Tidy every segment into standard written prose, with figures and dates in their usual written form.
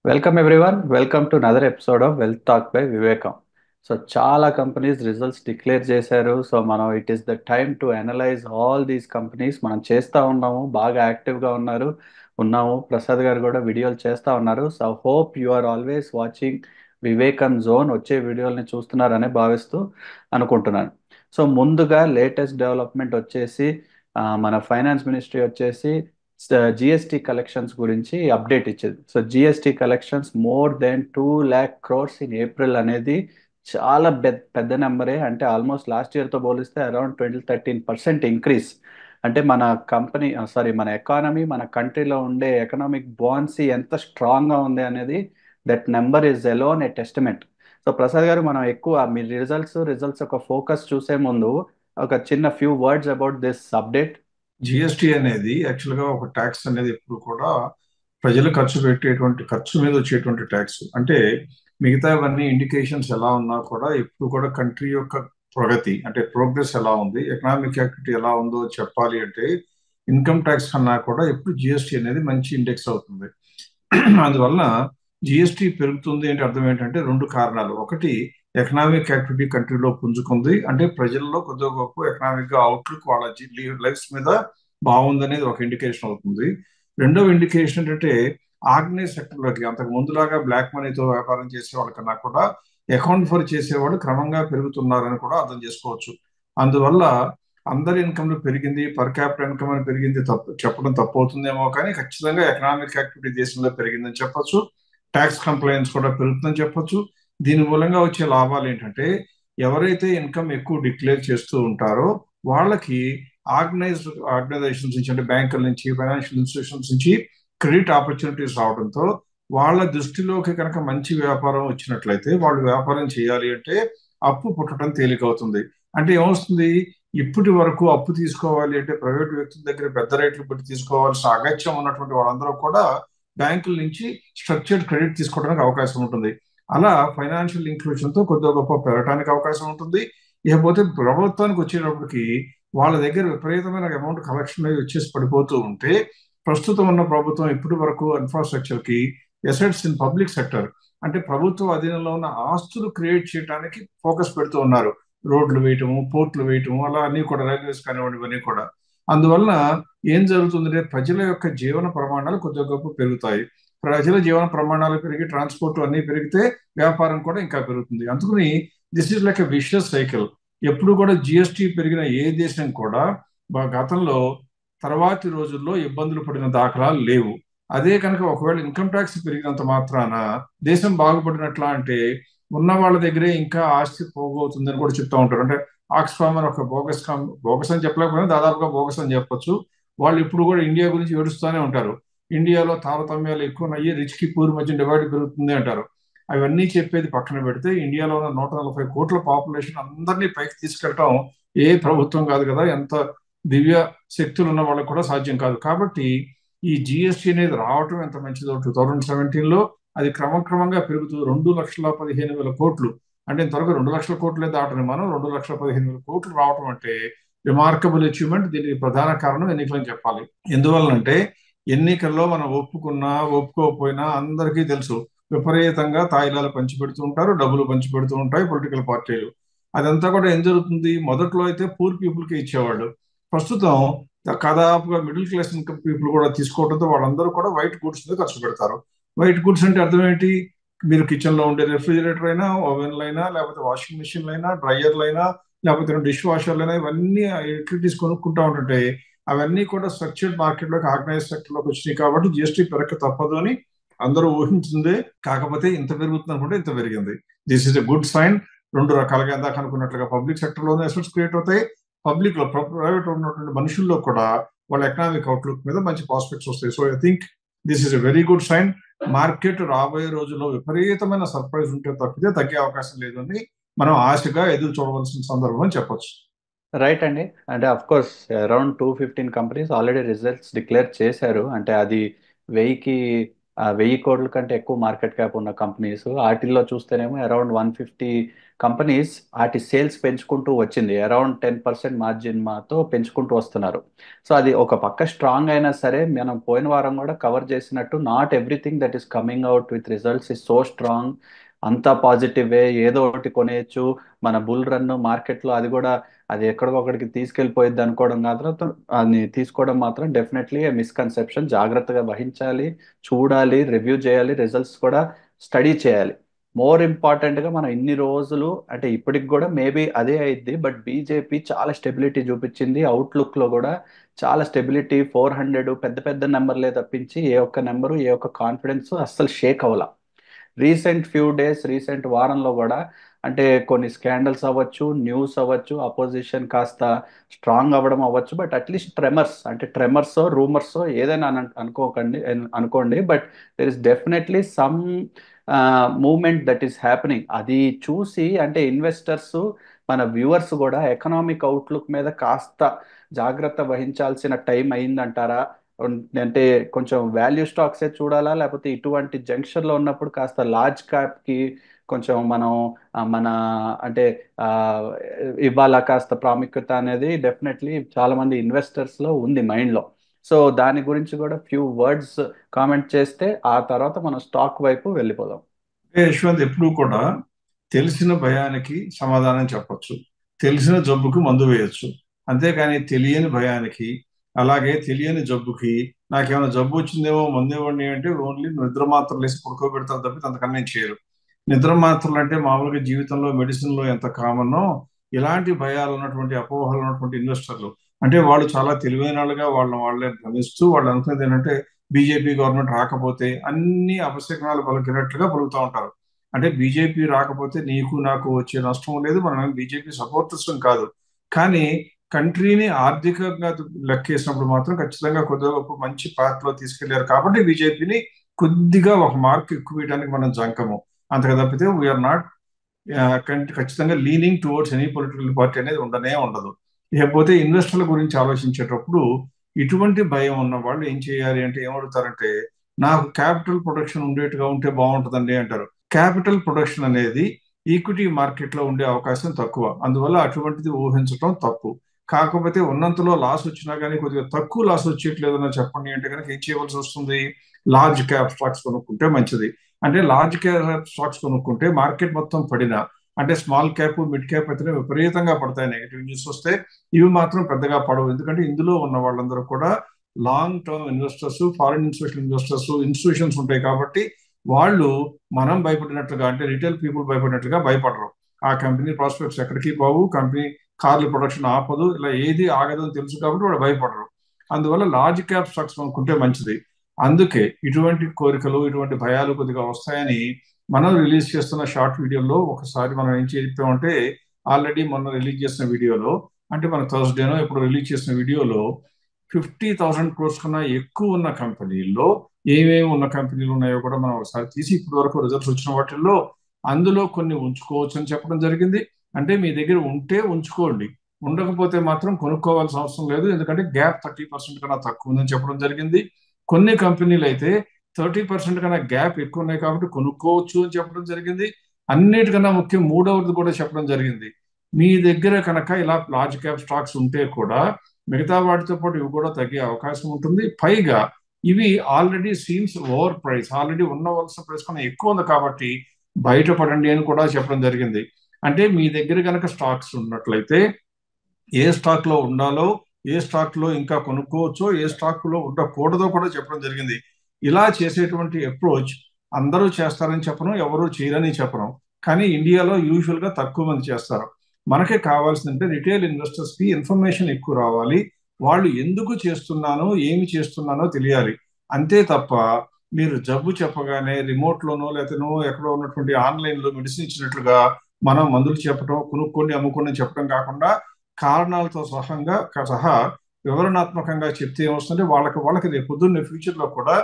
Welcome everyone. Welcome to another episode of wealth talk by వివేకం. So చాలా companies results declare చేశారు. So మనం it is the time to analyse all these companies. మనం చేస్తూ ఉన్నాము, బాగా యాక్టివ్గా ఉన్నాము. ప్రసాద్ గారు కూడా వీడియోలు చేస్తూ ఉన్నారు. So hope you are always watching Vivekam zone. వచ్చే వీడియోల్ని చూస్తున్నారని భావిస్తూ అనుకుంటున్నాను. సో ముందుగా లేటెస్ట్ డెవలప్మెంట్ వచ్చేసి మన ఫైనాన్స్ మినిస్ట్రీ వచ్చేసి జిఎస్టీ కలెక్షన్స్ గురించి అప్డేట్ ఇచ్చేది. So GST collections more than 2 lakh crores in April అనేది చాలా పెద్ద నెంబరే. అంటే ఆల్మోస్ట్ లాస్ట్ ఇయర్తో పోలిస్తే అరౌండ్ 12-13% ఇంక్రీస్. అంటే మన కంపెనీ మన ఎకానమీ, మన కంట్రీలో ఉండే ఎకనామిక్ బాన్సీ ఎంత స్ట్రాంగ్గా ఉంది అనేది that number is alone A testament. So Prasad గారు, మనం ఎక్కువ మీ రిజల్ట్స్ ఒక ఫోకస్ చూసే ముందు ఒక చిన్న few words about this update. GST అనేది యాక్చువల్ గా ఒక ట్యాక్స్ అనేది ఎప్పుడు కూడా ప్రజలు ఖర్చు పెట్టేటువంటి ఖర్చు మీద వచ్చేటువంటి ట్యాక్స్. అంటే మిగతావన్నీ ఇండికేషన్స్ ఎలా ఉన్నా కూడా ఎప్పుడు కూడా కంట్రీ యొక్క ప్రగతి అంటే ప్రోగ్రెస్ ఎలా ఉంది, ఎకనామిక్ యాక్టివిటీ ఎలా ఉందో చెప్పాలి అంటే ఇన్కమ్ ట్యాక్స్ కన్నా కూడా ఎప్పుడు జిఎస్టి అనేది మంచి ఇండెక్స్ అవుతుంది. అందువలన జిఎస్టి పెరుగుతుంది అంటే అర్థం ఏంటంటే రెండు కారణాలు. ఒకటి, ఎకనామిక్ యాక్టివిటీ కంట్రీలో పుంజుకుంది, అంటే ప్రజల్లో కొద్దిగా గొప్ప ఎకనామిక్ గా అవుట్లుక్ వాళ్ళ లైఫ్స్ మీద బాగుందనేది ఒక ఇండికేషన్ అవుతుంది. రెండవ ఇండికేషన్ ఏంటంటే ఆర్గనైజ్ సెక్టర్ లోకి అంతకు ముందులాగా బ్లాక్ మనీతో వ్యాపారం చేసే వాళ్ళకన్నా కూడా అకౌంట్ ఫర్ చేసేవాళ్ళు క్రమంగా పెరుగుతున్నారని కూడా అర్థం చేసుకోవచ్చు. అందువల్ల అందరి ఇన్కమ్ పెరిగింది, పర్ క్యాపిటల్ ఇన్కమ్ అని పెరిగింది చెప్పడం తప్పు అవుతుందేమో, కానీ ఖచ్చితంగా ఎకనామిక్ యాక్టివిటీ దేశంలో పెరిగిందని చెప్పొచ్చు. ట్యాక్స్ కంప్లైన్స్ కూడా పెరుగుతుందని చెప్పొచ్చు. దీని మూలంగా వచ్చే లాభాలు ఏంటంటే ఎవరైతే ఇన్కమ్ ఎక్కువ డిక్లేర్ చేస్తూ ఉంటారో వాళ్ళకి ఆర్గనైజేషన్స్ నుంచి, అంటే బ్యాంకుల నుంచి, ఫైనాన్షియల్ ఇన్స్టిట్యూషన్స్ నుంచి క్రెడిట్ ఆపర్చునిటీస్ రావడంతో వాళ్ళ దృష్టిలోకి కనుక మంచి వ్యాపారం వచ్చినట్లయితే వాళ్ళు వ్యాపారం చేయాలి అంటే అప్పు పుట్టడం తేలికవుతుంది. అంటే ఏమొస్తుంది, ఇప్పటి వరకు అప్పు తీసుకోవాలి అంటే ప్రైవేట్ వ్యక్తుల దగ్గర పెద్ద రేట్లు పెట్టి తీసుకోవాల్సిన అగత్యం ఉన్నటువంటి వాళ్ళందరూ కూడా బ్యాంకుల నుంచి స్ట్రక్చర్డ్ క్రెడిట్ తీసుకోవడానికి అవకాశం ఉంటుంది. అలా ఫైనాన్షియల్ ఇంక్లూజన్ తో కొద్దిగా గొప్ప పెరగడానికి అవకాశం ఉంటుంది. ఇకపోతే ప్రభుత్వానికి వచ్చేటప్పటికి వాళ్ళ దగ్గర విపరీతమైన అమౌంట్ కలెక్షన్ అయి వచ్చేసి పడిపోతూ ఉంటే ప్రస్తుతం ఉన్న ప్రభుత్వం ఇప్పటి వరకు ఇన్ఫ్రాస్ట్రక్చర్ కి ఎసెట్స్ ఇన్ పబ్లిక్ సెక్టర్, అంటే ప్రభుత్వ అధీనంలో ఉన్న ఆస్తులు క్రియేట్ చేయడానికి ఫోకస్ పెడుతూ ఉన్నారు. రోడ్లు వేయటము, పోర్ట్లు వేయటము, అలా అన్ని కూడా రైల్వేస్ కానివ్వండి, ఇవన్నీ కూడా. అందువలన ఏం జరుగుతుందంటే ప్రజల యొక్క జీవన ప్రమాణాలు కొద్దిగా గొప్ప పెరుగుతాయి. ప్రజల జీవన ప్రమాణాలు పెరిగి ట్రాన్స్పోర్ట్ అన్ని పెరిగితే వ్యాపారం కూడా ఇంకా పెరుగుతుంది. అందుకని this is like a vicious cycle. ఎప్పుడు కూడా జిఎస్టి పెరిగిన ఏ దేశం కూడా గతంలో తర్వాతి రోజుల్లో ఇబ్బందులు పడిన దాఖలాలు లేవు. అదే కనుక ఒకవేళ ఇన్కమ్ ట్యాక్స్ పెరిగినంత మాత్రాన దేశం బాగుపడినట్లా అంటే ఉన్న వాళ్ళ దగ్గరే ఇంకా ఆస్తి పోగవుతుందని కూడా చెప్తా ఉంటారు. అంటే ఆక్స్ఫామ్ అని ఒక బోగస్ అని చెప్పలేకపోయినా దాదాపుగా బోగస్ అని చెప్పొచ్చు. వాళ్ళు ఇప్పుడు కూడా ఇండియా గురించి ఏడుస్తూనే ఉంటారు. ఇండియాలో తారతమ్యాలు ఎక్కువ అయ్యి రిచ్ కి పూర్ మధ్య డివైడ్ పెరుగుతుంది అంటారు. అవన్నీ చెప్పేది పక్కన పెడితే ఇండియాలో ఉన్న 140 కోట్ల పాపులేషన్ అందరినీ పైకి తీసుకెళ్ళటం ఏ ప్రభుత్వం కాదు కదా, ఎంత దివ్య శక్తులు ఉన్న వాళ్ళకు కూడా సాధ్యం కాదు. కాబట్టి ఈ జిఎస్టీ అనేది రావటం ఎంత మంచిదో 2017లో అది క్రమక్రమంగా పెరుగుతూ 2,15,000 కోట్లు, అంటే ఇంతవరకు 2 లక్షల కోట్లే దాటని మనం 2,15,000 కోట్లు రావటం అంటే రిమార్కబుల్ అచీవ్మెంట్. దీనికి ప్రధాన కారణం ఎన్నికలని చెప్పాలి. ఎందువల్లంటే ఎన్నికల్లో మనం ఒప్పుకున్నా ఒప్పుకోకపోయినా అందరికీ తెలుసు విపరీతంగా తాయిలాలు పంచిపెడుతూ ఉంటారు, డబ్బులు పంచిపెడుతూ ఉంటాయి పొలిటికల్ పార్టీలు. అదంతా కూడా ఏం జరుగుతుంది, మొదట్లో అయితే పూర్ పీపుల్కి ఇచ్చేవాళ్ళు. ప్రస్తుతం దాదాపుగా మిడిల్ క్లాస్ ఇన్కమ్ పీపుల్ కూడా తీసుకోవడంతో వాళ్ళందరూ కూడా వైట్ గూడ్స్ మీద ఖర్చు పెడతారు. వైట్ గూడ్స్ అంటే అర్థం ఏంటి, మీరు కిచెన్ లో ఉండే రెఫ్రిజిరేటర్ అయినా, ఓవెన్లు అయినా, లేకపోతే వాషింగ్ మెషిన్లు అయినా, డ్రైయర్లు అయినా, లేకపోతే డిష్ వాషర్లు అయినా, ఇవన్నీ యూటిలిటీస్ కొనుక్కుంటా ఉంటుంటే అవన్నీ కూడా స్ట్రక్చర్డ్ మార్కెట్ లోకి, ఆర్గనైజ్ సెక్టర్ లోకి వచ్చినాయి. కాబట్టి జిఎస్టీ పెరగక తప్పదు అని అందరూ ఊహించిందే. కాకపోతే ఇంత పెరుగుతుంది అనుకుంటే ఇంత పెరిగింది. This is a good sign. రెండు రకాలుగా ఇందాక అనుకున్నట్లుగా పబ్లిక్ సెక్టర్ లోనే అసెట్స్ క్రియేట్ అవుతాయి, పబ్లిక్ లో ప్రైవేట్ ఉన్నటువంటి మనుషుల్లో కూడా వాళ్ళ ఎకనామిక్ అవుట్లుక్ మీద మంచి ప్రాస్పెక్ట్స్ వస్తాయి. So I think this is a very good sign. Market రాబోయే రోజుల్లో విపరీతమైన సర్ప్రైజ్ ఉంటే తప్పితే తగ్గే అవకాశం లేదని మనం ఆశగా ఎదురు చూడవలసిన సందర్భం అని చెప్పొచ్చు. రైట్ అండి. అంటే of course around 215 companies already results declare చేశారు. అంటే అది 1000కి 1000 కోట్ల కంటే ఎక్కువ మార్కెట్ క్యాప్ ఉన్న కంపెనీస్, వాటిల్లో చూస్తేనేమో అరౌండ్ 150 కంపెనీస్ వాటి సేల్స్ పెంచుకుంటూ వచ్చింది, అరౌండ్ 10% మార్జిన్ మాతో పెంచుకుంటూ వస్తున్నారు. సో అది ఒక పక్క స్ట్రాంగ్ అయినా సరే, మనం పోయిన వారం కూడా కవర్ చేసినట్టు not everything that is coming out with results is so strong. అంతా పాజిటివే, ఏదో ఒకటి కొనేయచ్చు, మన బుల్ రన్ మార్కెట్లో అది కూడా అది ఎక్కడికొక్కడికి తీసుకెళ్ళిపోయింది అనుకోవడం మాత్రం, అది తీసుకోవడం మాత్రం డెఫినెట్లీ మిస్కన్సెప్షన్. జాగ్రత్తగా వహించాలి, చూడాలి, రివ్యూ చేయాలి, రిజల్ట్స్ కూడా స్టడీ చేయాలి. మోర్ ఇంపార్టెంట్గా మనం ఇన్ని రోజులు అంటే ఇప్పటికి కూడా మేబీ అదే అయింది, బట్ బీజేపీ చాలా స్టెబిలిటీ చూపించింది. అవుట్లుక్లో కూడా చాలా స్టెబిలిటీ, 400 పెద్ద పెద్ద నెంబర్లే తప్పించి ఏ ఒక్క నెంబరు, ఏ ఒక్క కాన్ఫిడెన్స్ అస్సలు షేక్ అవ్వాల. రీసెంట్ ఫ్యూ డేస్, రీసెంట్ వారంలో కూడా అంటే కొన్ని స్కాండల్స్ అవ్వచ్చు, న్యూస్ అవ్వచ్చు, అపోజిషన్ కాస్త స్ట్రాంగ్ అవ్వడం అవ్వచ్చు, బట్ అట్లీస్ట్ ట్రెమర్స్, అంటే ట్రెమర్స్ రూమర్స్ ఏదైనా అనుకోకండి, అనుకోండి, but there is definitely some moment that is happening. అది చూసి అంటే ఇన్వెస్టర్స్, మన వ్యూవర్స్ కూడా ఎకనామిక్ అవుట్లుక్ మీద కాస్త జాగ్రత్త వహించాల్సిన టైం అయిందంటారా? అంటే కొంచెం వాల్యూ స్టాక్సే చూడాలా, లేకపోతే ఇటువంటి జంక్షన్లో ఉన్నప్పుడు కాస్త లార్జ్ క్యాప్కి కొంచెం మనం మన అంటే ఆ, ఇవాళ కాస్త ప్రాముఖ్యత అనేది డెఫినెట్లీ చాలా మంది ఇన్వెస్టర్స్లో ఉంది మైండ్లో. సో దాని గురించి కూడా ఫ్యూ వర్డ్స్ కామెంట్ చేస్తే ఆ తర్వాత మనం స్టాక్ వైపు వెళ్ళిపోదాం. యశ్వంత్, ఎప్పుడు కూడా తెలిసిన భయానికి సమాధానం చెప్పొచ్చు, తెలిసిన జబ్బుకి మందు వేయొచ్చు. అంతేకాని తెలియని భయానికి, అలాగే తెలియని జబ్బుకి నాకేమైనా జబ్బు వచ్చిందేమో మందు ఇవ్వండి అంటే ఓన్లీ నిద్ర మాత్రలు వేసి పడుకోబెడతారు తప్పితే అంతకన్నా ఏం చేయరు. నిద్ర మాత్రలు అంటే మామూలుగా జీవితంలో మెడిసిన్లో ఎంత కామనో, ఇలాంటి భయాలు ఉన్నటువంటి అపోహలు ఉన్నటువంటి ఇన్వెస్టర్లు అంటే వాళ్ళు చాలా తెలివైన వాళ్ళుగా వాళ్ళే భ్రమిస్తూ వాళ్ళు అనుకునేది ఏంటంటే బీజేపీ గవర్నమెంట్ రాకపోతే అన్ని అపశకునాలు పలికినట్లుగా పలుకుతూ ఉంటారు. అంటే బీజేపీ రాకపోతే నీకు నాకు వచ్చే నష్టం లేదు, మనం బీజేపీ సపోర్టర్స్ కాదు. కానీ కంట్రీని ఆర్థికంగా లెక్కేసినప్పుడు మాత్రం ఖచ్చితంగా కొద్దిగా ఒక మంచి పాత్ లో తీసుకెళ్లారు కాబట్టి బీజేపీని కొద్దిగా ఒక మార్క్ ఎక్కువ వేయడానికి మనం జంకము. అంతగా తప్పితే వీఆర్ నాట్ ఖచ్చితంగా leaning towards any political party అనేది ఉండనే ఉండదు. లేకపోతే ఇన్వెస్టర్ల గురించి ఆలోచించేటప్పుడు ఇటువంటి భయం ఉన్న వాళ్ళు ఏం చేయాలి అంటే ఏమడుగుతారంటే, నాకు క్యాపిటల్ ప్రొడక్షన్ ఉండేట్టుగా ఉంటే బాగుంటుందండి అంటారు. క్యాపిటల్ ప్రొడక్షన్ అనేది ఈక్విటీ మార్కెట్ లో ఉండే అవకాశం తక్కువ, అందువల్ల అటువంటిది ఊహించడం తప్పు. కాకపోతే ఉన్నంతలో లాస్ వచ్చినా కానీ కొద్దిగా తక్కువ లాస్ వచ్చేట్లేదన్నా చెప్పండి అంటే కనుక ఏం చేయవలసి వస్తుంది? లార్జ్ క్యాప్ స్టాక్స్ కొనుక్కుంటే మంచిది. అంటే లార్జ్ క్యాప్ స్టాక్స్ కొనుక్కుంటే మార్కెట్ మొత్తం పడినా, అంటే స్మాల్ క్యాప్ మిడ్ క్యాప్ అయితే విపరీతంగా పడతాయి నెగిటివ్ న్యూస్ వస్తే, ఇవి మాత్రం పెద్దగా పడవు. ఎందుకంటే ఇందులో ఉన్న వాళ్ళందరూ కూడా long term investors, foreign institution investors, institutions ఉంటాయి కాబట్టి వాళ్ళు మనం భయపడినట్లుగా అంటే రిటైల్ పీపుల్ భయపడినట్లుగా భయపడరు. ఆ కంపెనీ ప్రాస్పెక్ట్స్ ఎక్కడికి పోవు, కంపెనీ కార్ల ప్రొడక్షన్ ఆపదు, ఇలా ఏది ఆగదని తెలుసు కాబట్టి వాళ్ళు భయపడరు. అందువల్ల లార్జ్ క్యాప్ స్టాక్స్ కొనుక్కుంటే మంచిది. అందుకే ఇటువంటి కోరికలు, ఇటువంటి భయాలు కొద్దిగా వస్తాయని మనం రిలీజ్ చేస్తున్న షార్ట్ వీడియోలో ఒకసారి మనం ఏం చెప్పామంటే, ఆల్రెడీ మొన్న రిలీజ్ చేసిన వీడియోలో, అంటే మన థర్స్డేనో ఇప్పుడు రిలీజ్ చేసిన వీడియోలో 50,000 crores కన్నా ఎక్కువ ఉన్న కంపెనీల్లో ఏమేమి ఉన్న కంపెనీలు ఉన్నాయో కూడా మనం ఒకసారి తీసి ఇప్పటి వరకు రిజల్ట్స్ వచ్చిన వాటిల్లో అందులో కొన్ని ఉంచుకోవచ్చు అని చెప్పడం జరిగింది. అంటే మీ దగ్గర ఉంటే ఉంచుకోండి, ఉండకపోతే మాత్రం కొనుక్కోవాల్సిన అవసరం లేదు, ఎందుకంటే గ్యాప్ 30% కన్నా తక్కువ ఉందని చెప్పడం జరిగింది. కొన్ని కంపెనీలు అయితే 30% కన్నా గ్యాప్ ఎక్కువ ఉన్నాయి కాబట్టి కొనుక్కోవచ్చు అని చెప్పడం జరిగింది. అన్నిటికన్నా ముఖ్యం మూడవది కూడా చెప్పడం జరిగింది, మీ దగ్గర కనుక ఇలా లార్జ్ క్యాప్ స్టాక్స్ ఉంటే కూడా మిగతా వాటితో పాటు ఇవి కూడా తగ్గే అవకాశం ఉంటుంది. పైగా ఇవి already seems over price, already ఉండవలసిన ప్రైస్ కన్నా ఎక్కువ ఉంది కాబట్టి బయటపడండి అని కూడా చెప్పడం జరిగింది. అంటే మీ దగ్గర కనుక స్టాక్స్ ఉన్నట్లయితే ఏ స్టాక్ లో ఉండాలో, ఏ స్టాక్ లో ఇంకా కొనుక్కోవచ్చో, ఏ స్టాక్ లో ఉండకూడదో కూడా చెప్పడం జరిగింది. ఇలా చేసేటువంటి అప్రోచ్ అందరూ చేస్తారని చెప్పను, ఎవరు చేయరని చెప్పను, కానీ ఇండియాలో యూజువల్ గా తక్కువ మంది చేస్తారు. మనకే కావాల్సిందంటే రిటైల్ ఇన్వెస్టర్స్ కి ఇన్ఫర్మేషన్ ఎక్కువ రావాలి, వాళ్ళు ఎందుకు చేస్తున్నానో ఏమి చేస్తున్నానో తెలియాలి. అంతే తప్ప మీరు జబ్బు చెప్పగానే రిమోట్ లోనో లేకపోతే ఎక్కడో ఉన్నటువంటి ఆన్లైన్ లో మెడిసిన్ ఇచ్చినట్లుగా మనం మందులు చెప్పడం, కొనుక్కోండి అమ్ముకోండి చెప్పడం కాకుండా కారణాలతో సహా వివరణాత్మకంగా చెప్తే ఏమొస్తుందంటే వాళ్ళకి రేపు పొద్దున్న ఫ్యూచర్ లో కూడా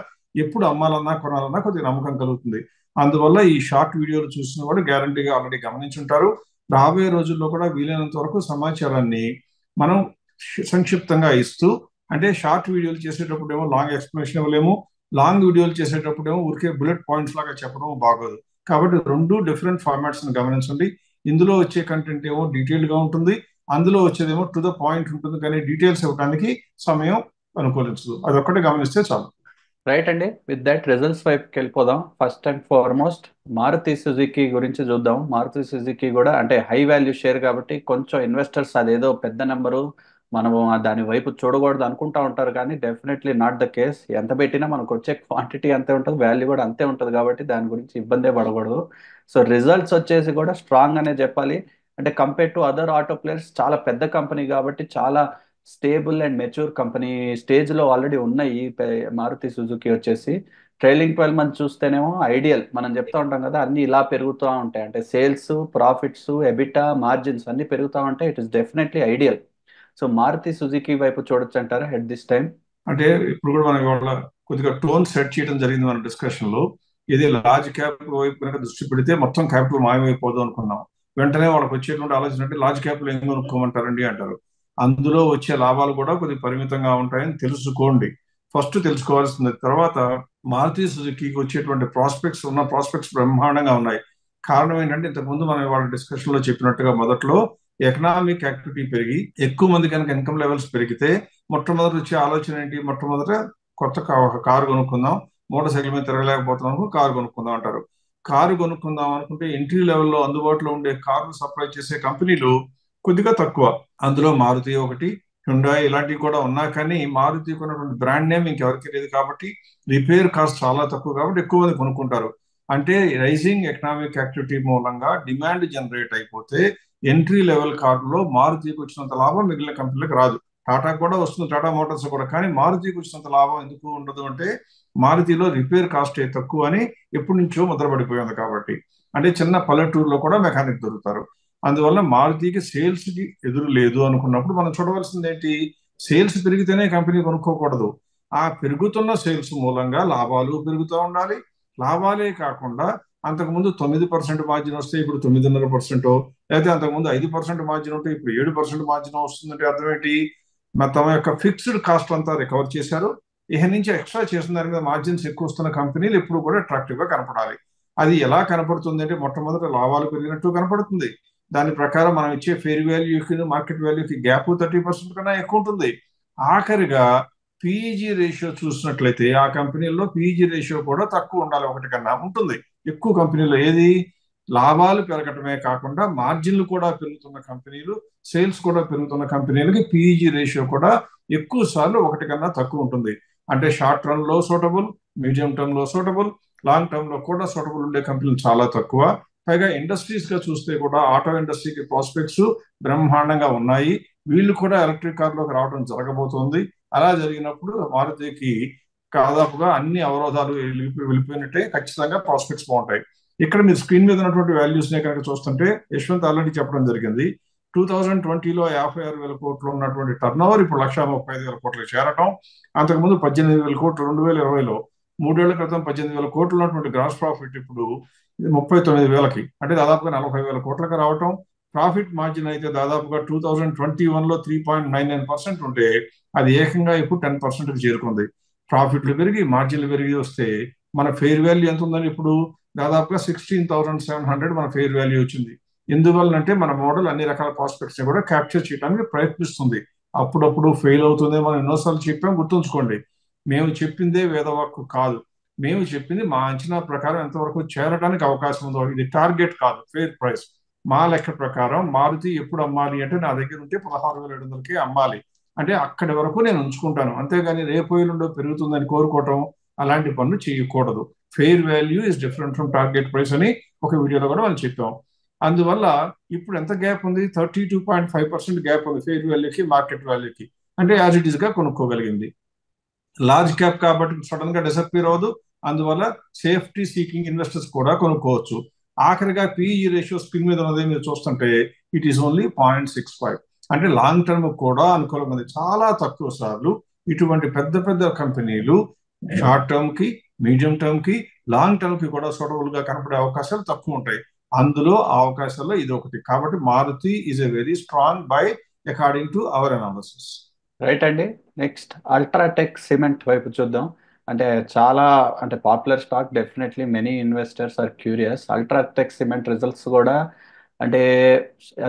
ఎప్పుడు అమ్మాలన్నా కొనాలన్నా కొద్దిగా నమ్మకం కలుగుతుంది. అందువల్ల ఈ షార్ట్ వీడియోలు చూసిన వాడు గ్యారంటీగా ఆల్రెడీ గమనించుంటారు. రాబోయే రోజుల్లో కూడా వీలైనంత వరకు సమాచారాన్ని మనం సంక్షిప్తంగా ఇస్తూ, అంటే షార్ట్ వీడియోలు చేసేటప్పుడు ఏమో లాంగ్ ఎక్స్ప్లెనేషన్ ఇవ్వలేము, లాంగ్ వీడియోలు చేసేటప్పుడేమో ఊరికే బుల్లెట్ పాయింట్స్ లాగా చెప్పడం బాగోదు. కాబట్టి రెండు డిఫరెంట్ ఫార్మాట్స్ గమనించండి. ఇందులో వచ్చే కంటెంట్ ఏమో డీటెయిల్డ్ గా ఉంటుంది, అందులో వచ్చేదేమో టు ద పాయింట్ ఉంటుంది, కానీ డీటెయిల్స్ ఇవ్వడానికి సమయం అనుకూలించదు. అదొక్కటి గమనిస్తే చాలు. రైట్ అండి. విత్ దట్ రిజల్ట్స్ వైపుకి వెళ్ళిపోదాం. First and foremost Maruti Suzuki గురించి చూద్దాం. మారుతి సుజుకి కూడా అంటే హై వాల్యూ షేర్ కాబట్టి కొంచెం ఇన్వెస్టర్స్ అదేదో పెద్ద నెంబరు మనము దాని వైపు చూడకూడదు అనుకుంటా ఉంటారు, కానీ డెఫినెట్లీ నాట్ ద కేస్. ఎంత పెట్టినా మనకు వచ్చే క్వాంటిటీ అంతే ఉంటుంది, వాల్యూ కూడా అంతే ఉంటుంది, కాబట్టి దాని గురించి ఇబ్బందే పడకూడదు. సో రిజల్ట్స్ వచ్చేసి కూడా స్ట్రాంగ్ అనే చెప్పాలి. అంటే compare to other auto players చాలా పెద్ద కంపెనీ కాబట్టి చాలా స్టేబుల్ అండ్ మెచ్యూర్ కంపెనీ స్టేజ్లో ఆల్రెడీ ఉన్నాయి. మారుతి సుజుకి వచ్చేసి ట్రైలింగ్ 12 మంత్స్ చూస్తేనేమో ఐడియల్. మనం చెప్తా ఉంటాం కదా, అన్ని ఇలా పెరుగుతూ ఉంటాయి, అంటే సేల్స్, ప్రాఫిట్స్, ఎబిటా, మార్జిన్స్ అన్ని పెరుగుతూ ఉంటాయి. It is definitely ideal. So Maruti Suzuki వైపు చూడొచ్చు అంటారా ఎట్ దిస్ టైం? అంటే ఇప్పుడు కూడా మనం ఇవాళ కొద్దిగా టోన్ సెట్ చేయడం జరిగింది మన డిస్కషన్ లో. ఇది లార్జ్ క్యాప్ వైపు కనుక దృష్టి పెడితే మొత్తం క్యాపిటల్ మాయమైపోదు అనుకున్నాం. వెంటనే వాళ్ళకి వచ్చేటువంటి ఆలోచన అంటే లార్జ్ క్యాపిటల్ ఏం కొనుక్కోమంటారండి అంటారు. అందులో వచ్చే లాభాలు కూడా కొద్దిగా పరిమితంగా ఉంటాయని తెలుసుకోండి. ఫస్ట్ తెలుసుకోవాల్సింది. తర్వాత మారుతి సుజుకీకి వచ్చేటువంటి ప్రాస్పెక్ట్స్ ప్రాస్పెక్ట్స్ బ్రహ్మాండంగా ఉన్నాయి. కారణం ఏంటంటే ఇంతకుముందు మనం వాళ్ళ డిస్కషన్ లో చెప్పినట్టుగా మొదట్లో ఎకనామిక్ యాక్టివిటీ పెరిగి ఎక్కువ మంది కనుక ఇన్కమ్ లెవెల్స్ పెరిగితే మొట్టమొదటి వచ్చే ఆలోచన ఏంటి? మొట్టమొదట కొత్త ఒక కారు కొనుక్కుందాం, మోటార్ సైకిల్ మీద తిరగలేకపోతున్నాం, కారు కొనుక్కుందాం అంటారు. కారు కొనుక్కుందాం అనుకుంటే ఎంట్రీ లెవెల్లో అందుబాటులో ఉండే కార్లు సప్లై చేసే కంపెనీలు కొద్దిగా తక్కువ. అందులో మారుతి ఒకటి, హ్యుండాయ్ ఇలాంటివి కూడా ఉన్నా, కానీ మారుతి కొన్నటువంటి బ్రాండ్ నేమ్ ఇంకెవరికి లేదు కాబట్టి రిపేర్ కాస్ట్ చాలా తక్కువ కాబట్టి ఎక్కువ మంది కొనుక్కుంటారు. అంటే రైజింగ్ ఎకనామిక్ యాక్టివిటీ మూలంగా డిమాండ్ జనరేట్ అయిపోతే ఎంట్రీ లెవెల్ కార్లో మారుతికి వచ్చినంత లాభం మిగిలిన కంపెనీలకు రాదు. టాటా కూడా వస్తుంది, టాటా మోటార్స్ కూడా, కానీ మారుతికి వచ్చినంత లాభం ఎందుకు ఉండదు అంటే మారుతిలో రిపేర్ కాస్ట్ తక్కువ అని ఎప్పటి నుంచో ముద్రపడిపోయింది కాబట్టి. అంటే చిన్న పల్లెటూరులో కూడా మెకానిక్ దొరుకుతారు. అందువల్ల మారుతికి సేల్స్ కి ఎదురు లేదు అనుకున్నప్పుడు మనం చూడవలసింది ఏంటి? సేల్స్ పెరిగితేనే కంపెనీ కొనుక్కోకూడదు. ఆ పెరుగుతున్న సేల్స్ మూలంగా లాభాలు పెరుగుతూ ఉండాలి. లాభాలే కాకుండా అంతకుముందు 9% మార్జిన్ వస్తే ఇప్పుడు 9.5%, లేకపోతే అంతకుముందు 5% మార్జిన్ ఉంటే ఇప్పుడు 7% మార్జిన్ వస్తుందంటే అర్థం ఏంటి? తమ యొక్క ఫిక్స్డ్ కాస్ట్ అంతా రికవర్ చేశారు. ఇక నుంచి ఎక్స్ట్రా చేసిన దాని మీద మార్జిన్స్ ఎక్కువ వస్తున్న కంపెనీలు ఎప్పుడు కూడా అట్రాక్టివ్ గా కనపడాలి. అది ఎలా కనపడుతుంది అంటే మొట్టమొదటి లాభాలు పెరిగినట్టు కనపడుతుంది. దాని ప్రకారం మనం ఇచ్చే ఫెయిర్ వాల్యూకి మార్కెట్ వాల్యూకి గ్యాప్ 30% కన్నా ఎక్కువ ఉంటుంది. ఆఖరిగా పీఈజీ రేషియో చూసినట్లయితే ఆ కంపెనీల్లో పీఈజీ రేషియో కూడా తక్కువ ఉండాలి, ఒకటి కన్నా ఉంటుంది. ఎక్కువ కంపెనీలో ఏది లాభాలు పెరగటమే కాకుండా మార్జిన్లు కూడా పెరుగుతున్న కంపెనీలు, సేల్స్ కూడా పెరుగుతున్న కంపెనీలకి పీఈజీ రేషియో కూడా ఎక్కువ సార్లు ఒకటి కన్నా తక్కువ ఉంటుంది. అంటే షార్ట్ రన్ లో సూటబుల్, మీడియం టర్మ్ లో సూటబుల్, లాంగ్ టర్మ్ లో కూడా సూటబుల్ ఉండే కంపెనీలు చాలా తక్కువ. పైగా ఇండస్ట్రీస్ గా చూస్తే కూడా ఆటో ఇండస్ట్రీకి ప్రాస్పెక్ట్స్ బ్రహ్మాండంగా ఉన్నాయి. వీళ్ళు కూడా ఎలక్ట్రిక్ కార్లోకి రావడం జరగబోతోంది. అలా జరిగినప్పుడు మారుతికి దాదాపుగా అన్ని అవరోధాలు వెళ్ళిపోయినట్టే ఖచ్చితంగా ప్రాస్పెక్ట్స్ బాగుంటాయి. ఇక్కడ మీరు స్క్రీన్ మీద ఉన్నటువంటి వాల్యూస్ నే కనుక చూస్తుంటే యశ్వంత్ ఆల్రెడీ చెప్పడం జరిగింది. 2020లో 56,000 కోట్లు ఉన్నటువంటి టర్న్ ఓవర్ ఇప్పుడు 1,35,000 కోట్లకు చేరటం. అంతకుముందు 18,000 కోట్లు 2020లో, 3 ఏళ్ల క్రితం 18,000 కోట్లు ఉన్నటువంటి గ్రాస్ ప్రాఫిట్ ఇప్పుడు 39,000కి, అంటే దాదాపుగా 40,000 కోట్లకు రావటం. ప్రాఫిట్ మార్జిన్ అయితే దాదాపుగా 2021లో 3.99% ఉంటే అది ఏకంగా ఇప్పుడు 10%కి చేరుకుంది. ప్రాఫిట్లు పెరిగి మార్జిన్లు పెరిగి వస్తే మన ఫెయిర్ వాల్యూ ఎంత ఉందని ఇప్పుడు దాదాపుగా 16,700 మన ఫెయిర్ వాల్యూ వచ్చింది. ఎందువల్లంటే మన మోడల్ అన్ని రకాల ప్రాస్పెక్ట్స్ ని కూడా క్యాప్చర్ చేయడానికి ప్రయత్నిస్తుంది. అప్పుడప్పుడు ఫెయిల్ అవుతుంది, మనం ఎన్నోసార్లు చెప్పాం, గుర్తుంచుకోండి. మేము చెప్పిందే వేదవాక్కు కాదు. మేము చెప్పింది మా అంచనా ప్రకారం ఎంతవరకు చేరడానికి అవకాశం ఉందో. ఇది టార్గెట్ కాదు, ఫెయిర్ ప్రైస్. మా లెక్క ప్రకారం మారుతి ఎప్పుడు అమ్మాలి అంటే నా దగ్గర ఉంటే 16,700కి అమ్మాలి, అంటే అక్కడి వరకు నేను ఉంచుకుంటాను. అంతేగాని రేపు ఎల్లుండో పెరుగుతుందని కోరుకోవటం అలాంటి పనులు చేయకూడదు. Fair value is different from target price అని ఒక వీడియోలో కూడా మనం చెప్పాం. అందువల్ల ఇప్పుడు ఎంత గ్యాప్ ఉంది? 32.5% గ్యాప్ ఉంది ఫెయిర్ వాల్యూకి మార్కెట్ వాల్యూకి. అంటే యాజ్ ఇట్ ఈస్ గా కొనుక్కోగలిగింది. లార్జ్ క్యాప్ కాబట్టి సడన్ గా డిసప్పీర్ అవ్వదు. అందువల్ల సేఫ్టీ సీకింగ్ ఇన్వెస్టర్స్ కూడా కొనుక్కోవచ్చు. ఆఖరిగా పీఈ రేషియో స్క్రీన్ మీద ఉన్నది మీరు చూస్తుంటే ఇట్ ఈస్ ఓన్లీ 0.65. అంటే లాంగ్ టర్మ్ కూడా అనుకూలంగా ఉంది. చాలా తక్కువ సార్లు ఇటువంటి పెద్ద పెద్ద కంపెనీలు షార్ట్ టర్మ్ కి, మీడియం టర్మ్ కి, లాంగ్ టర్మ్ కి కూడా సూటబుల్ గా కనపడే అవకాశాలు తక్కువ ఉంటాయి. అందులో ఆ అవకాశాల్లో ఇది ఒకటి. కాబట్టి Maruti is a very strong buy according to our analysis. Right అండి. నెక్స్ట్ అల్ట్రాటెక్ సిమెంట్ వైపు చూద్దాం. అంటే చాలా అంటే popular stock, definitely many investors are curious. UltraTech cement results కూడా అంటే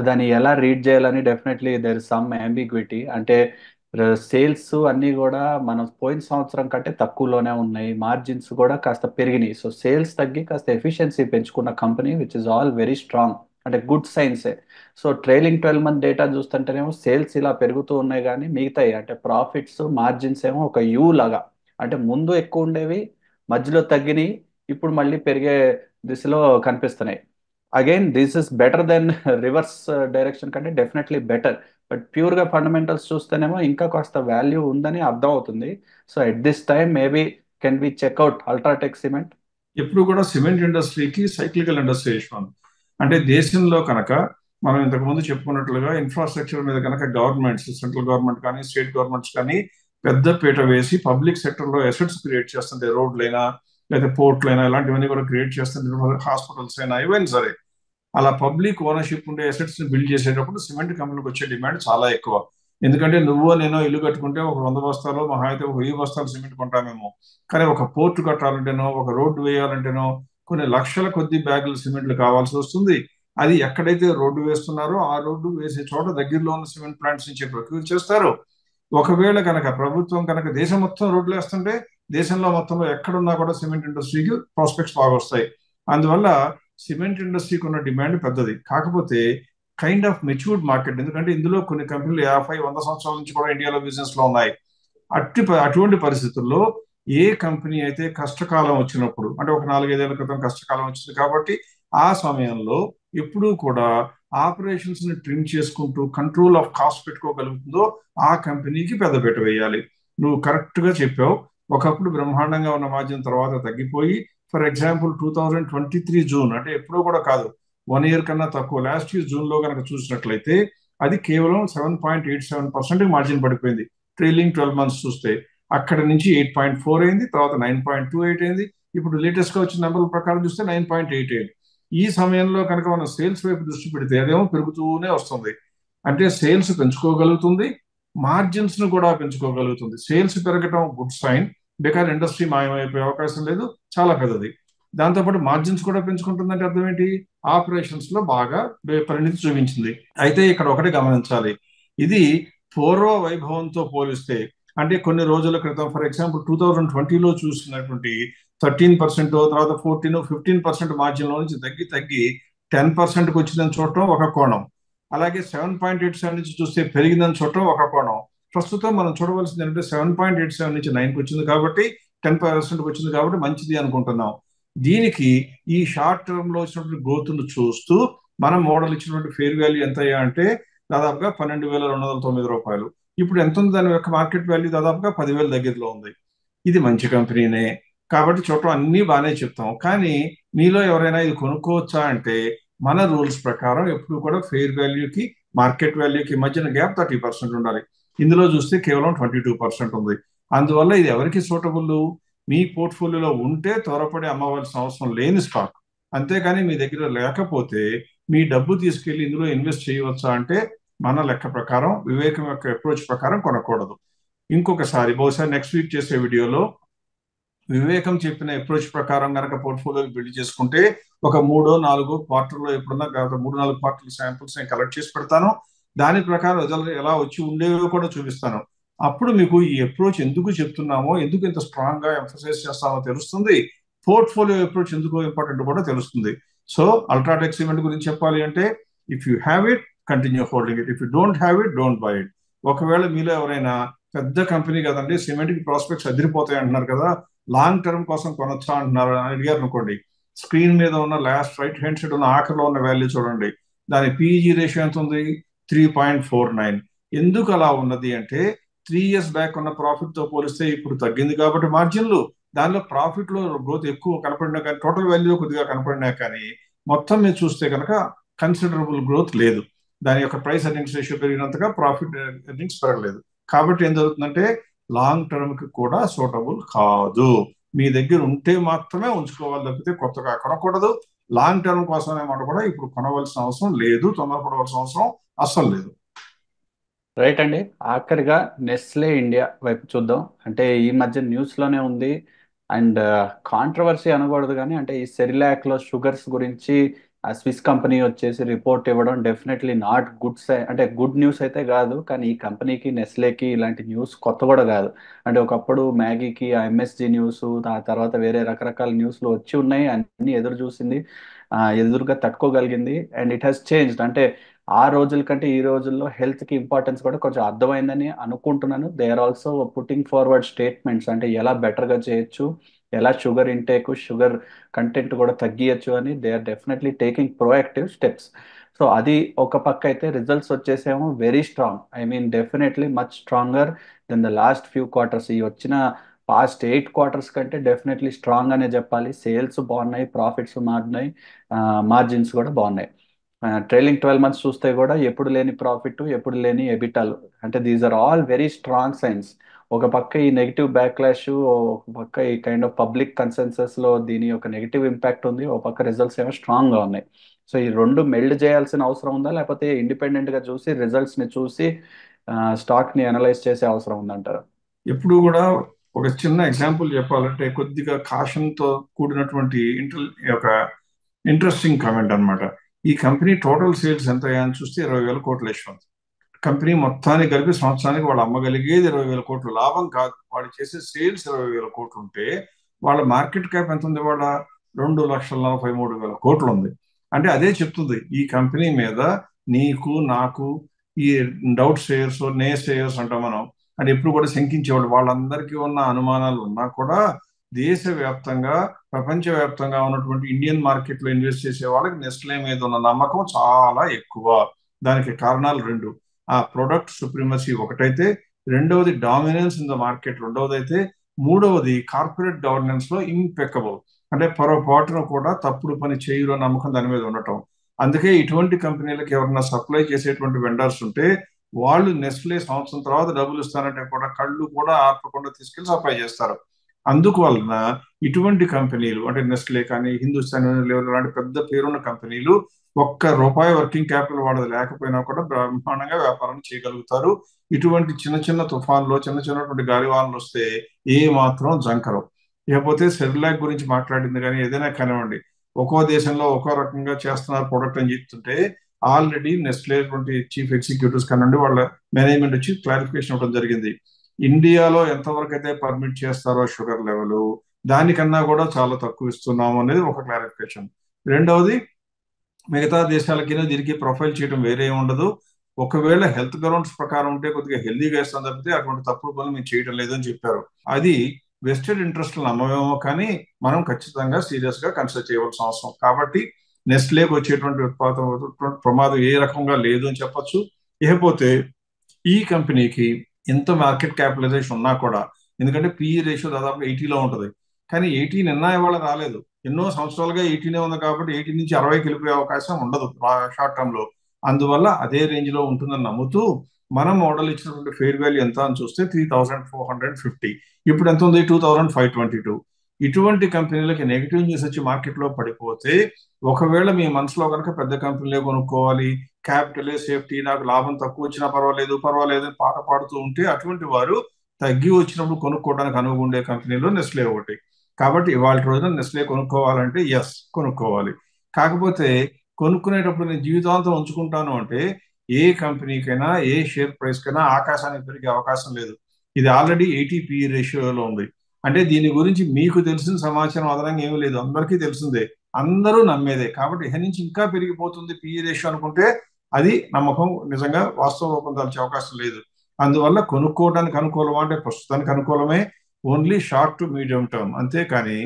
దాన్ని ఎలా రీడ్ చేయాలని definitely there is some ambiguity. అంటే సేల్స్ అన్నీ కూడా మనం పోయిన సంవత్సరం కంటే తక్కువలోనే ఉన్నాయి, మార్జిన్స్ కూడా కాస్త పెరిగినాయి. సో సేల్స్ తగ్గి కాస్త ఎఫిషియన్సీ పెంచుకున్న company which is all very strong, అంటే గుడ్ సైన్సే. సో ట్రైలింగ్ 12 మంత్ డేటా చూస్తుంటేనేమో సేల్స్ ఇలా పెరుగుతూ ఉన్నాయి, కానీ మిగతాయి అంటే ప్రాఫిట్స్ మార్జిన్స్ ఏమో ఒక యూ లాగా, అంటే ముందు ఎక్కువ ఉండేవి, మధ్యలో తగ్గినాయి, ఇప్పుడు మళ్ళీ పెరిగే దిశలో కనిపిస్తున్నాయి. Again this is better then reverse direction కంటే డెఫినెట్లీ బెటర్. బట్ ప్యూర్గా ఫండమెంటల్స్ చూస్తేనేమో ఇంకా కాస్త వాల్యూ ఉందని అర్థం అవుతుంది. So at this time maybe can we check out UltraTech cement? ఎప్పుడు కూడా సిమెంట్ ఇండస్ట్రీకి సైక్లికల్ ఇండస్ట్రీ విషయం. అంటే దేశంలో కనుక మనం ఇంతకు ముందు చెప్పుకున్నట్లుగా ఇన్ఫ్రాస్ట్రక్చర్ మీద కనుక గవర్నమెంట్స్, సెంట్రల్ గవర్నమెంట్ కానీ స్టేట్ గవర్నమెంట్స్ కానీ పెద్ద పీట వేసి పబ్లిక్ సెక్టర్లో అసెట్స్ క్రియేట్ చేస్తుంటే, రోడ్లైనా లేదా పోర్ట్లైనా ఇలాంటివన్నీ కూడా క్రియేట్ చేస్తుంటే, హాస్పిటల్స్ అయినా ఇవన్నీ సరే, అలా పబ్లిక్ ఓనర్షిప్ ఉండే అసెట్స్ ని బిల్డ్ చేసేటప్పుడు సిమెంట్ కంపెనీకి వచ్చే డిమాండ్ చాలా ఎక్కువ. ఎందుకంటే నువ్వో నేనో ఇల్లు కట్టుకుంటే ఒక 100 బస్తాలు మహా అయితే ఒక 1000 బస్తాలు సిమెంట్ కొంటామేమో, కానీ ఒక పోర్ట్ కట్టాలంటేనో ఒక రోడ్డు వేయాలంటేనో కొన్ని లక్షల కొద్ది బ్యాగులు సిమెంట్లు కావాల్సి వస్తుంది. అది ఎక్కడైతే రోడ్డు వేస్తున్నారో ఆ రోడ్డు వేసే చోట దగ్గరలో ఉన్న సిమెంట్ ప్లాంట్స్ నుంచి ప్రొక్యూర్ చేస్తారు. ఒకవేళ కనుక ప్రభుత్వం కనుక దేశం మొత్తం రోడ్లు వేస్తుంటే దేశంలో మొత్తంలో ఎక్కడున్నా కూడా సిమెంట్ ఇండస్ట్రీకి ప్రాస్పెక్ట్స్ బాగా వస్తాయి. అందువల్ల సిమెంట్ ఇండస్ట్రీకి ఉన్న డిమాండ్ పెద్దది. కాకపోతే కైండ్ ఆఫ్ మెచ్యూర్డ్ మార్కెట్, ఎందుకంటే ఇందులో కొన్ని కంపెనీలు 50-100 సంవత్సరాల నుంచి కూడా ఇండియాలో బిజినెస్ లో ఉన్నాయి. అటువంటి పరిస్థితుల్లో ఏ కంపెనీ అయితే కష్టకాలం వచ్చినప్పుడు, అంటే ఒక 4-5 ఏళ్ల క్రితం కష్టకాలం వచ్చింది కాబట్టి ఆ సమయంలో ఎప్పుడూ కూడా ఆపరేషన్స్ ని ట్రిమ్ చేసుకుంటూ కంట్రోల్ ఆఫ్ కాస్ట్ పెట్టుకోగలుగుతుందో ఆ కంపెనీకి పెద్దపీట వేయాలి. నువ్వు కరెక్ట్ గా చెప్పావు. ఒకప్పుడు బ్రహ్మాండంగా ఉన్న మార్జిన్ తర్వాత తగ్గిపోయి, ఫర్ ఎగ్జాంపుల్ 2023 జూన్, అంటే ఎప్పుడూ కూడా కాదు, 1 ఇయర్ కన్నా తక్కువ, లాస్ట్ ఇయర్ జూన్ లో కనుక చూసినట్లయితే అది కేవలం 7.87% మార్జిన్ పడిపోయింది. ట్రైలింగ్ 12 మంత్స్ చూస్తే అక్కడ నుంచి 8.4 అయింది, తర్వాత 9.28 అయింది, ఇప్పుడు లేటెస్ట్ గా వచ్చిన నెంబర్ల ప్రకారం చూస్తే 9.88. ఈ సమయంలో కనుక మనం సేల్స్ వైపు దృష్టి పెడితే అదేమో పెరుగుతూనే వస్తుంది. అంటే సేల్స్ పెంచుకోగలుగుతుంది, మార్జిన్స్ ను కూడా పెంచుకోగలుగుతుంది. సేల్స్ పెరగటం గుడ్ సైన్, బికాజ్ ఇండస్ట్రీ మాయమైపోయే అవకాశం లేదు, చాలా పెద్దది. దాంతోపాటు మార్జిన్స్ కూడా పెంచుకుంటుందంటే అర్థం ఏంటి? ఆపరేషన్స్ లో బాగా పరిణితి చూపించింది. అయితే ఇక్కడ ఒకటి గమనించాలి, ఇది పూర్వ వైభవంతో పోలిస్తే, అంటే కొన్ని రోజుల క్రితం ఫర్ ఎగ్జాంపుల్ 2020లో చూసినటువంటి 13%, తర్వాత 14-15% మార్జిన్ లో నుంచి తగ్గి తగ్గి 10%కి వచ్చిందని చూడటం ఒక కోణం, అలాగే 7.87 నుంచి చూస్తే పెరిగిందని చూడటం ఒక కోణం. ప్రస్తుతం మనం చూడవలసింది ఏంటంటే 7.87 నుంచి 9కి వచ్చింది కాబట్టి 10%కి వచ్చింది కాబట్టి మంచిది అనుకుంటున్నాం. దీనికి ఈ షార్ట్ టర్మ్ లో వచ్చినటువంటి గ్రోత్ ను చూస్తూ మనం మోడల్ ఇచ్చినటువంటి ఫెయిర్ వాల్యూ ఎంత అయ్యా అంటే దాదాపుగా 12,209 రూపాయలు. ఇప్పుడు ఎంత ఉంది దాని యొక్క మార్కెట్ వాల్యూ? దాదాపుగా 10,000 దగ్గరలో ఉంది. ఇది మంచి కంపెనీనే కాబట్టి చూడటం అన్ని బాగానే చెప్తాం. కానీ మీలో ఎవరైనా ఇది కొనుక్కోవచ్చా అంటే మన రూల్స్ ప్రకారం ఎప్పుడు కూడా ఫెయిర్ వాల్యూకి మార్కెట్ వాల్యూకి మధ్యన గ్యాప్ 30% ఉండాలి. ఇందులో చూస్తే కేవలం 22% ఉంది. అందువల్ల ఇది ఎవరికి సూటబుల్? మీ పోర్ట్ఫోలియోలో ఉంటే త్వరపడి అమ్మవలసిన అవసరం లేని స్టాక్. అంతేకాని మీ దగ్గర లేకపోతే మీ డబ్బు తీసుకెళ్లి ఇందులో ఇన్వెస్ట్ చేయవచ్చా అంటే మన లెక్క ప్రకారం, వివేకం యొక్క అప్రోచ్ ప్రకారం కొనకూడదు. ఇంకొకసారి బహుశా నెక్స్ట్ వీక్ చేసే వీడియోలో వివేకం చెప్పిన అప్రోచ్ ప్రకారం కనుక పోర్ట్ఫోలియో బిల్డ్ చేసుకుంటే ఒక 3-4 క్వార్టర్లో ఎప్పుడున్నా 3-4 క్వార్టర్ల శాంపుల్స్ నేను కలెక్ట్ చేసి పెడతాను. దాని ప్రకారం రిజల్ట్ ఎలా వచ్చి ఉండేవో కూడా చూపిస్తాను. అప్పుడు మీకు ఈ అప్రోచ్ ఎందుకు చెప్తున్నామో, ఎందుకు ఇంత స్ట్రాంగ్ గా ఎంఫసైజ్ చేస్తామో తెలుస్తుంది. పోర్ట్ఫోలియో అప్రోచ్ ఎందుకు ఇంపార్టెంట్ కూడా తెలుస్తుంది. సో అల్ట్రాటెక్ సిమెంట్ గురించి చెప్పాలి అంటే, if you have it continue holding it, if you don't have it don't by it. ఒకవేళ మీలో ఎవరైనా పెద్ద కంపెనీ కదండి, సిమెంట్ కి ప్రాస్పెక్ట్స్ అదిరిపోతాయి అంటున్నారు కదా, లాంగ్ టర్మ్ కోసం కొనొచ్చా అంటున్నారు అని అడిగారు అనుకోండి, స్క్రీన్ మీద ఉన్న లాస్ట్ రైట్ హ్యాండ్ సైడ్ ఉన్న ఆఖరిలో ఉన్న వాల్యూ చూడండి. దాని పిఈజీ రేషియో ఎంత ఉంది? 3.49. ఎందుకు అలా ఉన్నది అంటే 3 years బ్యాక్ ఉన్న ప్రాఫిట్ తో పోలిస్తే ఇప్పుడు తగ్గింది కాబట్టి మార్జిన్లు, దానిలో ప్రాఫిట్ లో గ్రోత్ ఎక్కువ కనపడినా కానీ, టోటల్ వాల్యూ కొద్దిగా కనపడినా కానీ మొత్తం మీద చూస్తే కనుక కన్సిడరబుల్ గ్రోత్ లేదు. దాని యొక్క ప్రైస్ ఎర్నింగ్స్ రేషియో పెరిగినంతగా ప్రాఫిట్ ఎర్నింగ్స్ పెరగలేదు. కాబట్టి ఏం జరుగుతుందంటే లాంగ్ టర్మ్ కి కూడా సూటబుల్ కాదు. మీ దగ్గర ఉంటే మాత్రమే ఉంచుకోవాలి తప్పితే కొత్తగా కొనకూడదు. లాంగ్ టర్మ్ కోసం మాట కూడా ఇప్పుడు కొనవలసిన అవసరం లేదు, తొందరపడవలసిన అవసరం అస్సలు లేదు. రైట్ అండి. ఆఖరిగా నెస్లే ఇండియా వైపు చూద్దాం. అంటే ఈ మధ్య న్యూస్లోనే ఉంది. అండ్ కాంట్రవర్సీ అనకూడదు కానీ అంటే ఈ సెరిలాక్లో షుగర్స్ గురించి ఆ స్విస్ కంపెనీ వచ్చేసి రిపోర్ట్ ఇవ్వడం డెఫినెట్లీ నాట్ గుడ్ అంటే గుడ్ న్యూస్ అయితే కాదు. కానీ ఈ కంపెనీకి నెస్లేకి ఇలాంటి న్యూస్ కొత్త కూడా కాదు. అంటే ఒకప్పుడు మ్యాగీకి ఆ ఎంఎస్జి న్యూస్, ఆ తర్వాత వేరే రకరకాల న్యూస్లు వచ్చి ఉన్నాయి. అన్ని ఎదురు చూసింది, ఎదురుగా తట్టుకోగలిగింది. And it has changed. అంటే ఆ రోజుల కంటే ఈ రోజుల్లో హెల్త్ కి ఇంపార్టెన్స్ కూడా కొంచెం అర్థమైందని అనుకుంటున్నాను. They are also putting forward statements, అంటే ఎలా బెటర్ గా చేయొచ్చు, ఎలా షుగర్ ఇంటేక్, షుగర్ కంటెంట్ కూడా తగ్గియచ్చు అని they are definitely taking proactive steps. So అది ఒక పక్క అయితే రిజల్ట్స్ వచ్చేసేమో very strong. I mean definitely much stronger than the last few quarters. ఈ వచ్చిన పాస్ట్ 8 క్వార్టర్స్ కంటే డెఫినెట్లీ స్ట్రాంగ్ అనే చెప్పాలి. సేల్స్ బాగున్నాయి, ప్రాఫిట్స్ మారినాయి, మార్జిన్స్ కూడా బాగున్నాయి. ట్రైలింగ్ 12 మంత్స్ చూస్తే కూడా ఎప్పుడు లేని ప్రాఫిట్, ఎప్పుడు లేని ఎబిటాలు. అంటే these are all very strong signs. ఒక పక్క ఈ నెగిటివ్ బ్యాక్లాష్, ఒక పక్క ఈ కైండ్ ఆఫ్ పబ్లిక్ కన్సెన్సస్ లో దీని యొక్క నెగిటివ్ ఇంపాక్ట్ ఉంది, ఒక పక్క రిజల్ట్స్ ఏమో స్ట్రాంగ్ గా ఉన్నాయి. సో ఈ రెండు మెల్డ్ చేయాల్సిన అవసరం ఉందా, లేకపోతే ఇండిపెండెంట్ గా చూసి రిజల్ట్స్ ని చూసి స్టాక్ ని అనలైజ్ చేసే అవసరం ఉందంటారు? ఎప్పుడు కూడా ఒక చిన్న ఎగ్జాంపుల్ చెప్పాలంటే కొద్దిగా కాషన్తో కూడినటువంటి ఒక ఇంట్రెస్టింగ్ కామెంట్ అన్నమాట. ఈ కంపెనీ టోటల్ సేల్స్ ఎంత అయ్యాయని చూస్తే 20,000 కోట్ల యశ్వంత్. కంపెనీ మొత్తానికి కలిపి సంవత్సరానికి వాళ్ళు అమ్మగలిగేది 20,000 కోట్లు లాభం కాదు. వాళ్ళు చేసే సేల్స్ 20,000 కోట్లు ఉంటే వాళ్ళ మార్కెట్ క్యాప్ ఎంత ఉంది? వాళ్ళ 2,43,000 కోట్లు ఉంది. అంటే అదే చెప్తుంది ఈ కంపెనీ మీద నీకు నాకు ఈ డౌట్ షేర్స్ నే షేర్స్ అంటాం మనం. అంటే ఎప్పుడు కూడా శంకించేవాళ్ళు, వాళ్ళందరికీ ఉన్న అనుమానాలు ఉన్నా కూడా దేశవ్యాప్తంగా ప్రపంచవ్యాప్తంగా ఉన్నటువంటి ఇండియన్ మార్కెట్ లో ఇన్వెస్ట్ చేసే వాళ్ళకి నెస్లే మీద ఉన్న నమ్మకం చాలా ఎక్కువ. దానికి కారణాలు రెండు. ఆ ప్రొడక్ట్ సుప్రీమసీ ఒకటైతే, రెండవది డామినెన్స్ ఇన్ ద మార్కెట్ రెండవది అయితే, మూడవది కార్పొరేట్ గవర్నెన్స్ లో ఇంపెక్కబుల్. అంటే పొరపాటున కూడా తప్పుడు పని చేయరు నమ్మకం దాని మీద ఉండటం. అందుకే ఇటువంటి కంపెనీలకు ఎవరన్నా సప్లై చేసేటువంటి వెండర్స్ ఉంటే వాళ్ళు నెస్లే సంవత్సరం తర్వాత డబ్బులు ఇస్తారంటే కూడా కళ్ళు కూడా ఆర్పకుండా తీసుకెళ్లి సప్లై చేస్తారు. అందువలన ఇటువంటి కంపెనీలు అంటే నెస్లే కానీ హిందుస్థాన్ యూనిలివర్ లాంటి పెద్ద పేరున్న కంపెనీలు ₹1 వర్కింగ్ క్యాపిటల్ వాడదు లేకపోయినా కూడా బ్రహ్మాండంగా వ్యాపారం చేయగలుగుతారు. ఇటువంటి చిన్న చిన్న తుఫాన్లు చిన్న చిన్నటువంటి గాలివానలు వస్తే ఏ మాత్రం జంకరు. ఇకపోతే సెర్లాక్ గురించి మాట్లాడింది కానీ ఏదైనా కానివ్వండి, ఒక్కో దేశంలో ఒక్కో రకంగా చేస్తున్నారు ప్రొడక్ట్ అని చెప్తుంటే ఆల్రెడీ నెస్లే చీఫ్ ఎగ్జిక్యూటివ్స్ కానివ్వండి వాళ్ళ మేనేజ్మెంట్ వచ్చి క్లారిఫికేషన్ ఇవ్వడం జరిగింది. ఇండియాలో ఎంతవరకు అయితే పర్మిట్ చేస్తారో షుగర్ లెవెల్ దానికన్నా కూడా చాలా తక్కువ ఇస్తున్నాము అనేది ఒక క్లారిఫికేషన్. రెండవది, మిగతా దేశాలకి దీనికి ప్రొఫైల్ చేయడం వేరే ఉండదు. ఒకవేళ హెల్త్ గ్రౌండ్స్ ప్రకారం ఉంటే కొద్దిగా హెల్దీగా ఇస్తాం తప్పితే అటువంటి తప్పుడు పనులు మేము చేయడం లేదని చెప్పారు. అది వెస్టెడ్ ఇంట్రెస్ట్ నమ్మమేమో కానీ మనం ఖచ్చితంగా సీరియస్ గా కన్సిడర్ చేయవలసిన అవసరం. కాబట్టి నెస్లేకి వచ్చేటువంటి ఉత్పాదం ప్రమాదం ఏ రకంగా లేదు అని చెప్పొచ్చు. ఇకపోతే ఈ కంపెనీకి ఎంత మార్కెట్ క్యాపిటలైజేషన్ ఉన్నా కూడా, ఎందుకంటే పిఈ రేషియో దాదాపు 80లో ఉంటుంది, కానీ 80 నిన్న ఇవాళ రాలేదు. ఎన్నో సంవత్సరాలుగా 80నే ఉంది కాబట్టి 80 నుంచి 60కి వెళ్ళిపోయే అవకాశం ఉండదు షార్ట్ టర్మ్ లో. అందువల్ల అదే రేంజ్ లో ఉంటుందని నమ్ముతూ మనం మోడల్ ఇచ్చినటువంటి ఫెయిర్ వాల్యూ ఎంత అని చూస్తే 3,450. ఇప్పుడు ఎంత ఉంది? 2,522. ఇటువంటి కంపెనీలకి నెగిటివ్ న్యూస్ వచ్చి మార్కెట్ లో పడిపోతే, ఒకవేళ మీ మనసులో కనుక పెద్ద కంపెనీలే కొనుక్కోవాలి, క్యాపిటలే సేఫ్టీ, నాకు లాభం తక్కువ వచ్చినా పర్వాలేదు పర్వాలేదు అని పాట పాడుతూ ఉంటే అటువంటి వారు తగ్గి వచ్చినప్పుడు కొనుక్కోవడానికి అనువుగా ఉండే కంపెనీలో నెస్లే ఒకటి. కాబట్టి ఇవాళ రోజున నెస్లే కొనుక్కోవాలంటే ఎస్ కొనుక్కోవాలి. కాకపోతే కొనుక్కునేటప్పుడు నేను జీవితాంతం ఉంచుకుంటాను అంటే ఏ కంపెనీకైనా ఏ షేర్ ప్రైస్ కైనా ఆకాశానికి పెరిగే అవకాశం లేదు. ఇది ఆల్రెడీ 80 రేషియోలో ఉంది. అంటే దీని గురించి మీకు తెలిసిన సమాచారం అదనంగా ఏమీ లేదు, అందరికీ తెలిసిందే, అందరూ నమ్మేదే. కాబట్టి ఇక నుంచి ఇంకా పెరిగిపోతుంది పిఈ రేషియో అనుకుంటే అది నమ్మకం నిజంగా వాస్తవ రూపం దాల్చే అవకాశం లేదు. అందువల్ల కొనుక్కోవడానికి అనుకూలమా అంటే ప్రస్తుతానికి అనుకూలమే, only short to medium term. అంతేకాని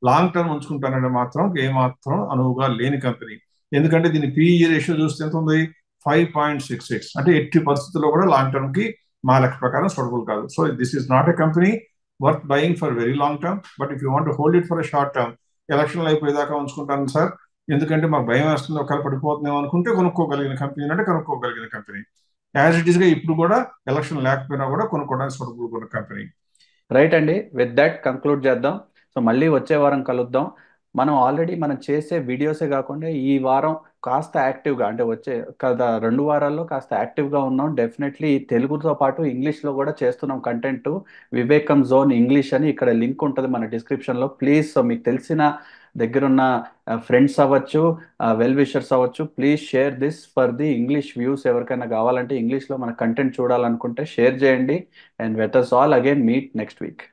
లాంగ్ టర్మ్ ఉంచుకుంటానంటే మాత్రం ఏమాత్రం అనువుగా లేని కంపెనీ. ఎందుకంటే దీని పిఈ రేషియో చూస్తే ఎంత ఉంది? 5.66. అంటే ఎట్టి పరిస్థితుల్లో కూడా లాంగ్ టర్మ్ కి మా లెక్క ప్రకారం సూటబుల్ కాదు. So this is not a company worth buying for very long term. But if you want hold it for a short term, ఎలక్షన్లు అయిపోయేదాకా ఉంచుకుంటాను సార్, ఎందుకంటే మాకు భయం వేస్తుంది ఒకవేళ పడిపోతుందేమో అనుకుంటే కొనుక్కోగలిగిన కంపెనీ అంటే కొనుక్కోగలిగిన కంపెనీ. యాజ్ ఇట్ ఈస్ గా ఇప్పుడు కూడా ఎలక్షన్ లేకపోయినా కూడా కొనుక్కోవడానికి సూటబుల్ ఉన్న కంపెనీ. రైట్ అండి. విత్ దట్ కంక్లూడ్ చేద్దాం. సో మళ్ళీ వచ్చే వారం కలుద్దాం. మనం ఆల్రెడీ మనం చేసే వీడియోసే కాకుండా ఈ వారం కాస్త యాక్టివ్గా, అంటే వచ్చే కదా 2 వారాల్లో కాస్త యాక్టివ్గా ఉన్నాం. డెఫినెట్లీ తెలుగుతో పాటు ఇంగ్లీష్లో కూడా చేస్తున్నాం కంటెంట్. వివేకం జోన్ ఇంగ్లీష్ అని ఇక్కడ లింక్ ఉంటుంది మన డిస్క్రిప్షన్లో. ప్లీజ్, సో మీకు తెలిసిన దగ్గరున్న ఫ్రెండ్స్ అవ్వచ్చు, వెల్ విషర్స్ అవ్వచ్చు, please share this for the English views. ఎవరికైనా కావాలంటే ఇంగ్లీష్లో మన కంటెంట్ చూడాలనుకుంటే షేర్ చేయండి. And let us all again meet next week.